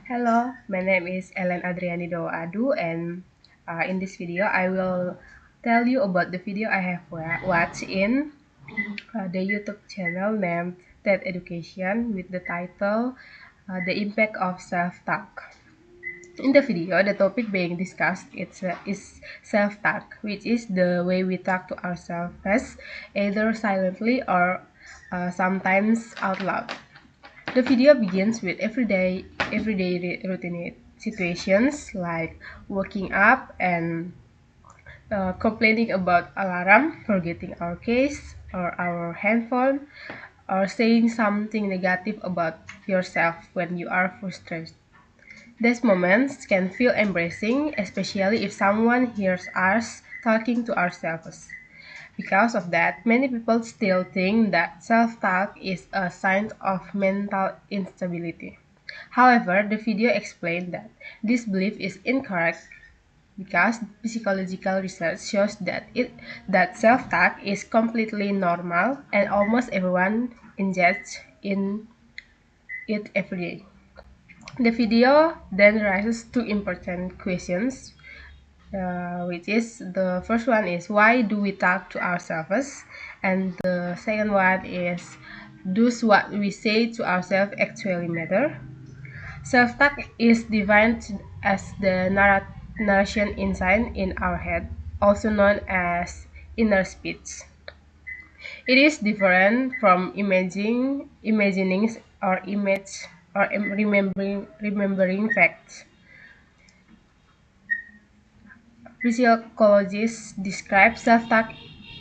Hello, my name is Ellen Adriani Adu, and in this video, I will tell you about the video I have watched in the YouTube channel named TED Education with the title The Impact of Self-Talk. In the video, the topic being discussed is self-talk, which is the way we talk to ourselves, either silently or sometimes out loud. The video begins with everyday routine situations like waking up and complaining about alarm, forgetting our case or our handphone, or saying something negative about yourself when you are frustrated. These moments can feel embarrassing, especially if someone hears us talking to ourselves. Because of that, many people still think that self-talk is a sign of mental instability. However, the video explained that this belief is incorrect because psychological research shows that self-talk is completely normal and almost everyone engages in it every day. The video then raises two important questions, which is the first one is why do we talk to ourselves, and the second one is does what we say to ourselves actually matter? Self-talk is defined as the narration inside in our head, also known as inner speech. It is different from imagining or image or remembering facts. Psychologists describe self-talk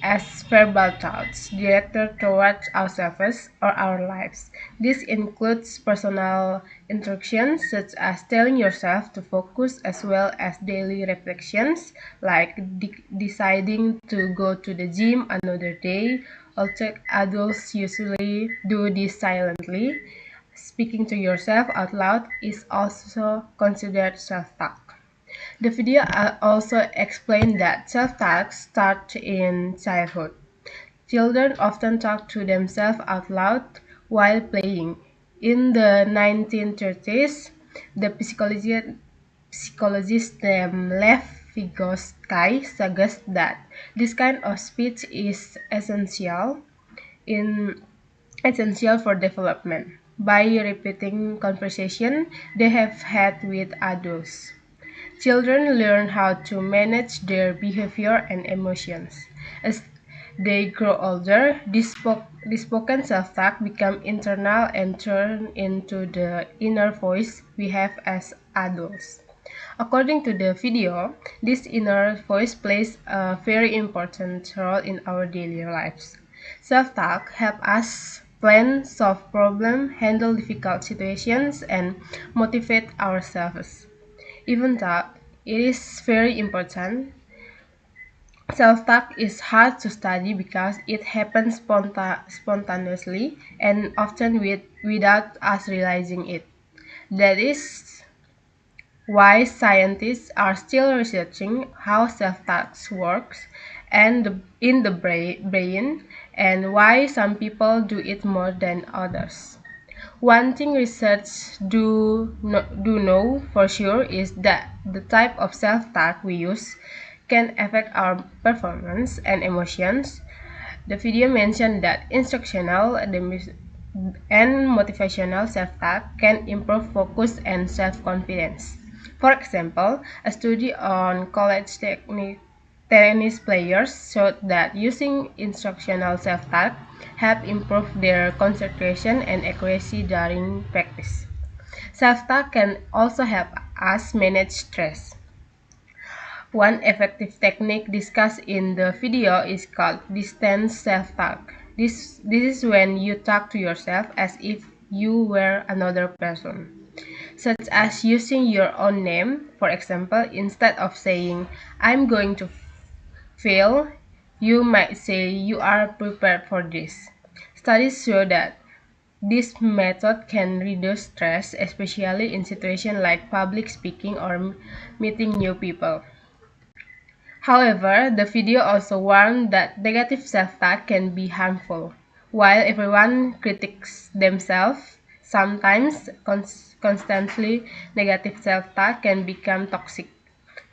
as verbal thoughts directed towards ourselves or our lives. This includes personal instructions such as telling yourself to focus, as well as daily reflections like deciding to go to the gym another day. Although adults usually do this silently, speaking to yourself out loud is also considered self-talk. The video also explained that self-talk starts in childhood. Children often talk to themselves out loud while playing. In the 1930s, the psychologist named Lev Vygotsky suggests that this kind of speech is in essential for development by repeating conversation they have had with adults. Children learn how to manage their behavior and emotions. As they grow older, this spoken self-talk becomes internal and turn into the inner voice we have as adults. According to the video, this inner voice plays a very important role in our daily lives. Self-talk helps us plan, solve problems, handle difficult situations, and motivate ourselves. Even though it is very important, self-talk is hard to study because it happens spontaneously and often without us realizing it. That is why scientists are still researching how self-talk works in the brain and why some people do it more than others. One thing research do know for sure is that the type of self-talk we use can affect our performance and emotions. The video mentioned that instructional and motivational self-talk can improve focus and self-confidence. For example, a study on college tennis players showed that using instructional self-talk helped improve their concentration and accuracy during practice. Self-talk can also help us manage stress. One effective technique discussed in the video is called distance self-talk. This is when you talk to yourself as if you were another person, such as using your own name. For example, instead of saying, I'm going to fail, you might say you are prepared for this. Studies show that this method can reduce stress, especially in situations like public speaking or meeting new people. However, the video also warned that negative self-talk can be harmful. While everyone critiques themselves, sometimes constantly negative self-talk can become toxic.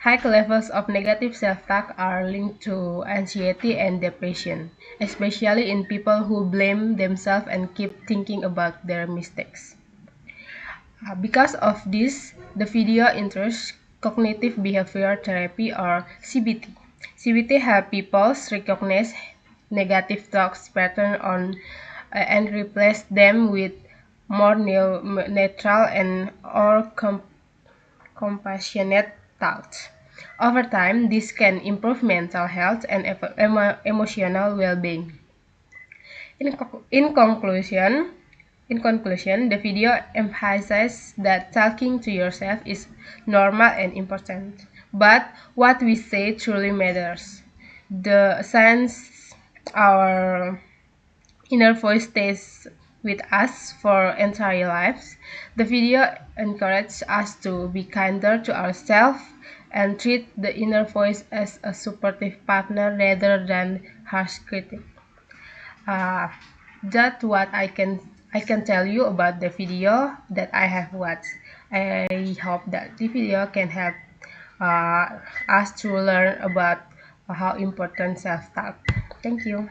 High levels of negative self-talk are linked to anxiety and depression, especially in people who blame themselves and keep thinking about their mistakes. Because of this, the video enters cognitive behavior therapy or CBT. CBT help people recognize negative thoughts pattern and replace them with more neutral and or compassionate thoughts. Over time, this can improve mental health and emotional well-being. In, co- in conclusion, in conclusion, the video emphasizes that talking to yourself is normal and important, but what we say truly matters. The sense our inner voice stays with us for entire lives. The video encourages us to be kinder to ourselves and treat the inner voice as a supportive partner rather than harsh critic. Uh, that's what I can tell you about the video that I have watched. I hope that the video can help us to learn about how important self-talk. Thank you.